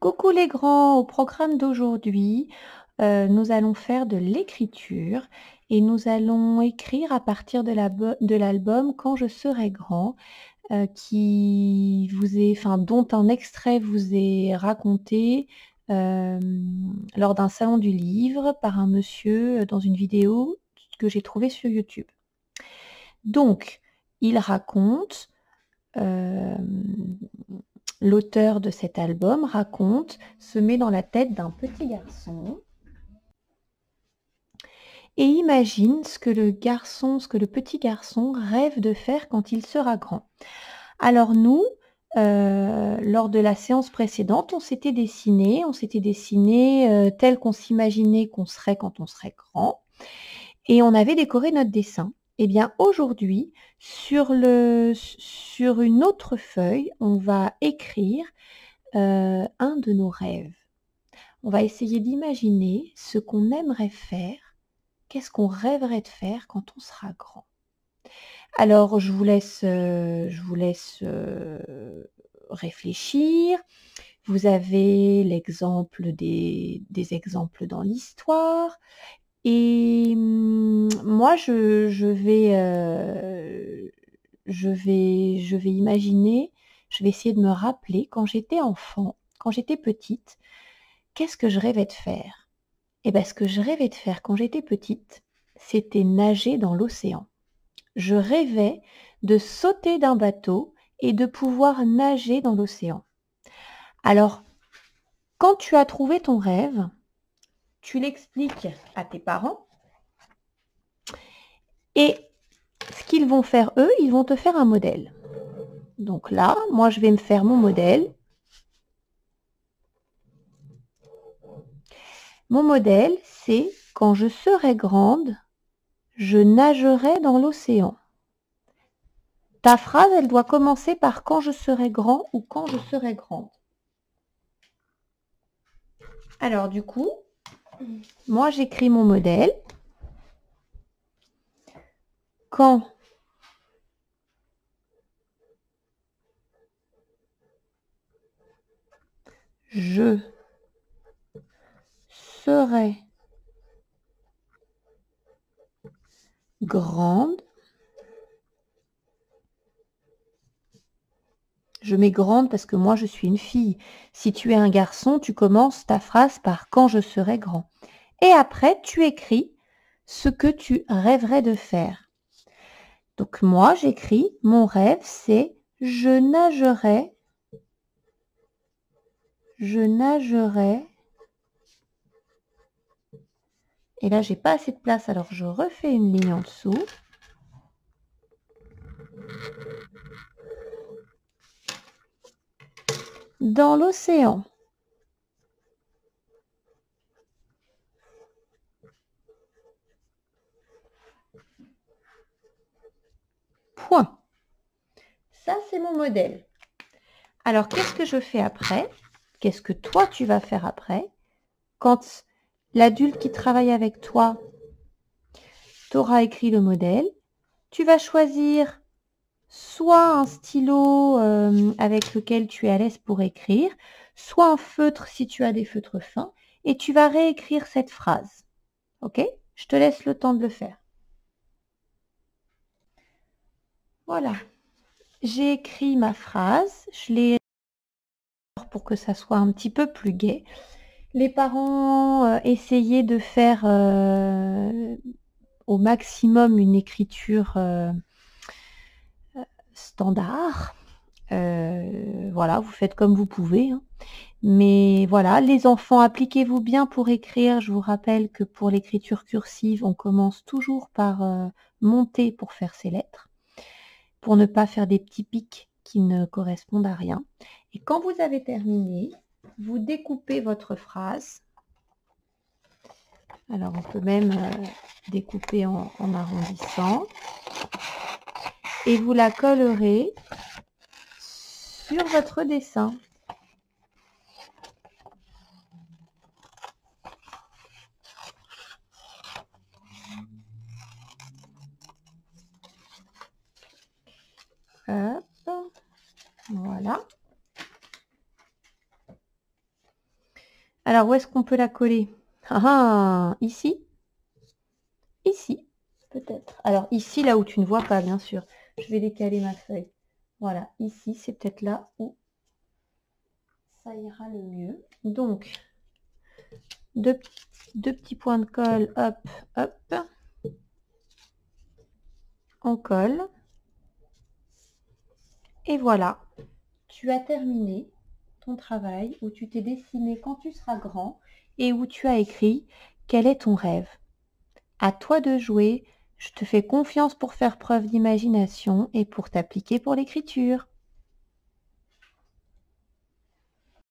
Coucou les grands, au programme d'aujourd'hui, nous allons faire de l'écriture et nous allons écrire à partir de l'album «Quand je serai grand», qui vous est enfin, dont un extrait vous est raconté, lors d'un salon du livre par un monsieur, dans une vidéo que j'ai trouvée sur YouTube. Donc, il raconte, hem l'auteur de cet album se met dans la tête d'un petit garçon et imagine ce que le petit garçon rêve de faire quand il sera grand. Alors nous, lors de la séance précédente, on s'était dessiné, tel qu'on s'imaginait qu'on serait quand on serait grand et on avait décoré notre dessin. Eh bien aujourd'hui, sur une autre feuille, on va écrire, un de nos rêves. On va essayer d'imaginer ce qu'on aimerait faire, qu'est-ce qu'on rêverait de faire quand on sera grand. Alors je vous laisse réfléchir. Vous avez l'exemple des exemples dans l'histoire et moi je vais imaginer, je vais essayer de me rappeler quand j'étais enfant, quand j'étais petite, qu'est-ce que je rêvais de faire? Et bah, ce que je rêvais de faire quand j'étais petite, c'était nager dans l'océan. Je rêvais de sauter d'un bateau et de pouvoir nager dans l'océan. Alors, quand tu as trouvé ton rêve, tu l'expliques à tes parents et ce qu'ils vont faire eux, ils vont te faire un modèle. Donc là, moi je vais me faire mon modèle. Mon modèle, c'est quand je serai grande, je nagerai dans l'océan. Ta phrase, elle doit commencer par quand je serai grand ou quand je serai grande. Alors du coup, moi j'écris mon modèle. Quand je serai grande, je mets grande parce que moi je suis une fille. Si tu es un garçon, tu commences ta phrase par quand je serai grand. Et après, tu écris ce que tu rêverais de faire. Donc moi, j'écris, mon rêve, c'est je nagerai et là, j'ai pas assez de place, alors je refais une ligne en dessous. Dans l'océan. Point. Ça, c'est mon modèle. Alors, qu'est-ce que je fais après? Qu'est-ce que toi, tu vas faire après? Quand l'adulte qui travaille avec toi t'aura écrit le modèle, tu vas choisir soit un stylo avec lequel tu es à l'aise pour écrire, soit un feutre si tu as des feutres fins, et tu vas réécrire cette phrase. Ok? Je te laisse le temps de le faire. Voilà. J'ai écrit ma phrase, je l'ai pour que ça soit un petit peu plus gai. Les parents essayaient de faire au maximum une écriture standard. Voilà, vous faites comme vous pouvez, hein. Mais voilà, les enfants, appliquez-vous bien pour écrire. Je vous rappelle que pour l'écriture cursive, on commence toujours par monter pour faire ses lettres, pour ne pas faire des petits pics qui ne correspondent à rien. Et quand vous avez terminé, vous découpez votre phrase. Alors, on peut même découper en arrondissant. Et vous la collerez sur votre dessin. Hop, voilà. Alors, où est-ce qu'on peut la coller? Ah ah! Ici? Ici, peut-être. Alors ici, là où tu ne vois pas, bien sûr. Je vais décaler ma feuille. Voilà, ici, c'est peut-être là où ça ira le mieux. Donc, deux petits points de colle, hop, hop. On colle. Et voilà, tu as terminé ton travail où tu t'es dessiné quand tu seras grand et où tu as écrit quel est ton rêve. À toi de jouer, je te fais confiance pour faire preuve d'imagination et pour t'appliquer pour l'écriture.